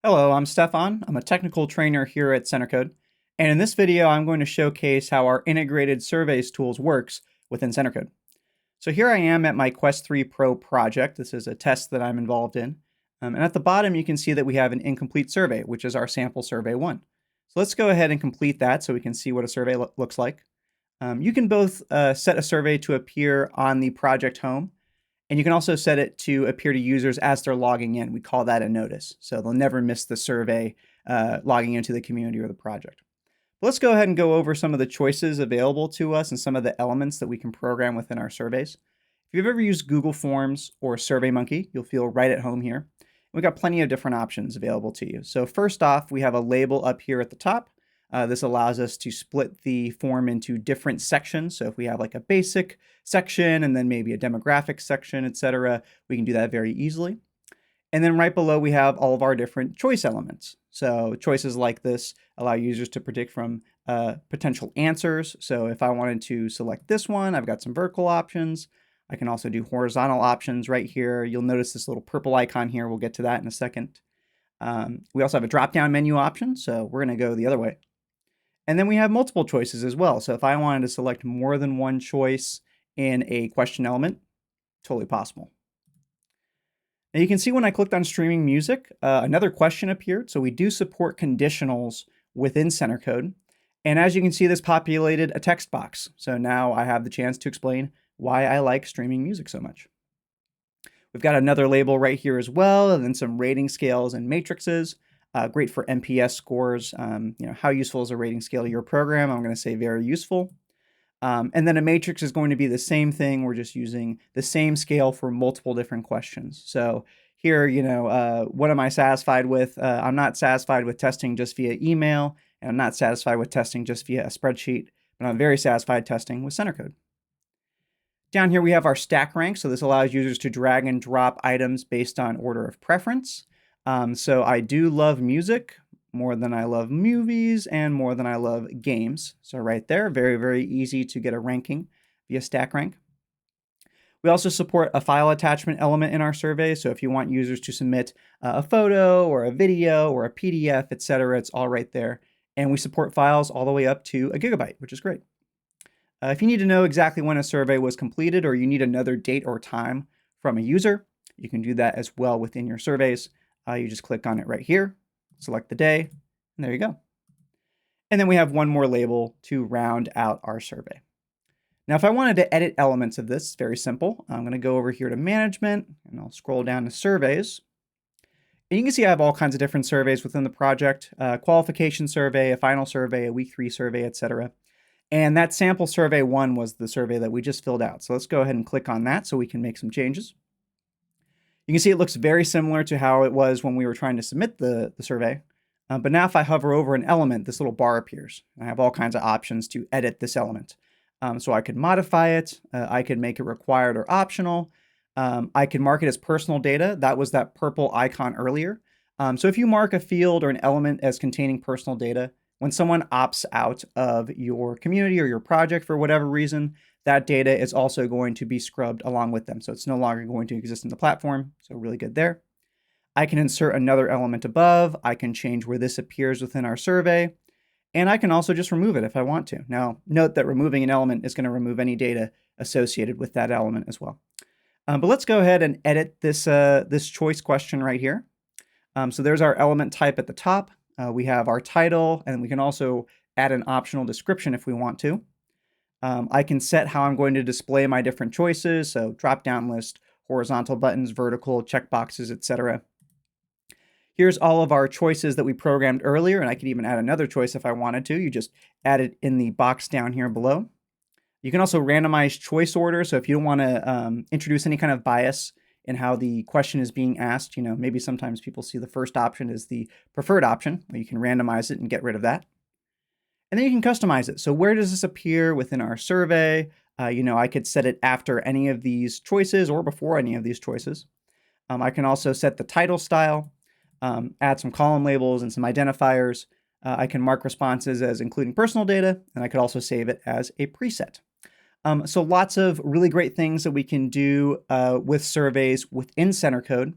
Hello, I'm Stefan. I'm a technical trainer here at Centercode. And in this video, I'm going to showcase how our integrated surveys tools works within Centercode. So here I am at my Quest 3 Pro project. This is a test that I'm involved in. And at the bottom, you can see that we have an incomplete survey, which is our sample survey 1. So let's go ahead and complete that so we can see what a survey looks like. You can both set a survey to appear on the project home, and you can also set it to appear to users as they're logging in. We call that a notice. So they'll never miss the survey logging into the community or the project. But let's go ahead and go over some of the choices available to us and some of the elements that we can program within our surveys. If you've ever used Google Forms or SurveyMonkey, you'll feel right at home here. We've got plenty of different options available to you. So first off, we have a label up here at the top. This allows us to split the form into different sections. So if we have like a basic section and then maybe a demographic section, etc., we can do that very easily. And then right below, we have all of our different choice elements. So choices like this allow users to predict from potential answers. So if I wanted to select this one, I've got some vertical options. I can also do horizontal options right here. You'll notice this little purple icon here. We'll get to that in a second. We also have a drop-down menu option, so we're going to go the other way. And then we have multiple choices as well. So if I wanted to select more than one choice in a question element, totally possible. Now you can see when I clicked on streaming music, another question appeared. So we do support conditionals within Centercode. And as you can see, this populated a text box. So now I have the chance to explain why I like streaming music so much. We've got another label right here as well, and then some rating scales and matrices. Great for NPS scores. How useful is a rating scale to your program? I'm going to say very useful. And then a matrix is going to be the same thing. We're just using the same scale for multiple different questions. So here, what am I satisfied with? I'm not satisfied with testing just via email, and I'm not satisfied with testing just via a spreadsheet, but I'm very satisfied testing with Centercode. Down here, we have our stack rank. So this allows users to drag and drop items based on order of preference. So I do love music more than I love movies and more than I love games. So right there, very, very easy to get a ranking via stack rank. We also support a file attachment element in our survey. So if you want users to submit a photo or a video or a PDF, etc., it's all right there. And we support files all the way up to a gigabyte, which is great. If you need to know exactly when a survey was completed or you need another date or time from a user, you can do that as well within your surveys. You just click on it right here, select the day, and there you go. And then we have one more label to round out our survey. Now, if I wanted to edit elements of this, it's very simple. I'm going to go over here to management and I'll scroll down to surveys. And you can see I have all kinds of different surveys within the project, qualification survey, a final survey, a week 3 survey, etc. And that sample survey 1 was the survey that we just filled out. So let's go ahead and click on that so we can make some changes. You can see it looks very similar to how it was when we were trying to submit the survey. But now if I hover over an element, this little bar appears. I have all kinds of options to edit this element. So I could modify it. I could make it required or optional. I could mark it as personal data. That was that purple icon earlier. So if you mark a field or an element as containing personal data, when someone opts out of your community or your project for whatever reason, that data is also going to be scrubbed along with them. So it's no longer going to exist in the platform. So really good there. I can insert another element above. I can change where this appears within our survey. And I can also just remove it if I want to. Now, note that removing an element is going to remove any data associated with that element as well. But let's go ahead and edit this, this choice question right here. So there's our element type at the top. We have our title, and we can also add an optional description if we want to. I can set how I'm going to display my different choices. So drop-down list, horizontal buttons, vertical, checkboxes, etc. Here's all of our choices that we programmed earlier, and I could even add another choice if I wanted to. You just add it in the box down here below. You can also randomize choice order. So if you don't want to introduce any kind of bias in how the question is being asked, maybe sometimes people see the first option as the preferred option. Well, you can randomize it and get rid of that. And then you can customize it. So where does this appear within our survey? I could set it after any of these choices or before any of these choices. I can also set the title style, add some column labels and some identifiers. I can mark responses as including personal data, and I could also save it as a preset. So lots of really great things that we can do with surveys within Centercode.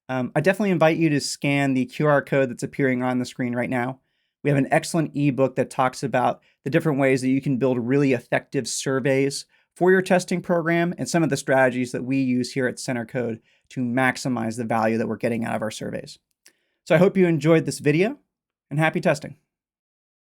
I definitely invite you to scan the QR code that's appearing on the screen right now. We have an excellent ebook that talks about the different ways that you can build really effective surveys for your testing program and some of the strategies that we use here at Centercode to maximize the value that we're getting out of our surveys. So I hope you enjoyed this video and happy testing.